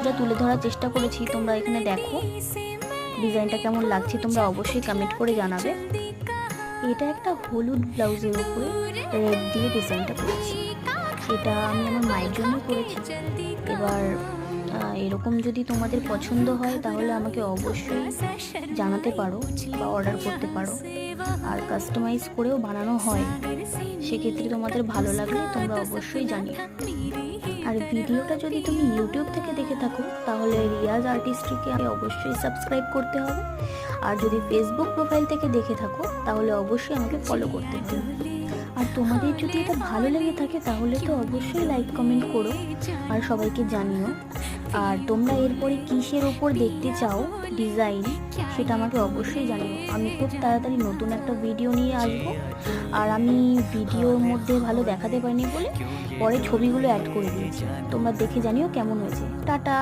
এটা তুলে ধরার চেষ্টা করেছি। তোমরা এখানে দেখো ডিজাইনটা কেমন লাগছে, তোমরা অবশ্যই কমেন্ট করে জানাবে। এটা একটা হলুদ ব্লাউজের উপরে রেড দিয়ে ডিজাইনটা করেছি। এটা আমি আমার মায়ের জন্য করেছি। এবার এরকম যদি তোমাদের পছন্দ হয় তাহলে আমাকে অবশ্যই জানাতে পারো বা অর্ডার করতে পারো। আর কাস্টমাইজ করেও বানানো হয়, সেক্ষেত্রে তোমাদের ভালো লাগলে তোমরা অবশ্যই জানিও। আর ভিডিওটা যদি তুমি ইউটিউব থেকে দেখে থাকো তাহলে রিয়াজ আর্টিস্ট্রিকে অবশ্যই সাবস্ক্রাইব করতে হবে। আর যদি ফেসবুক প্রোফাইল থেকে দেখে থাকো তাহলে অবশ্যই আমাকে ফলো করতে হবে। আর তোমাদের যদি এটা ভালো লেগে থাকে তাহলে তো অবশ্যই লাইক কমেন্ট করো আর সবাইকে জানিও। আর তোমরা এরপরে কিসের ওপর দেখতে চাও ডিজাইন সেটা আমাকে অবশ্যই জানিও। আমি খুব তাড়াতাড়ি নতুন একটা ভিডিও নিয়ে আসবো। আর আমি ভিডিওর মধ্যে ভালো দেখাতে পারিনি বলে পরে ছবিগুলো অ্যাড করে দিয়েছি, তোমরা দেখে জানিও কেমন হয়েছে। টাটা।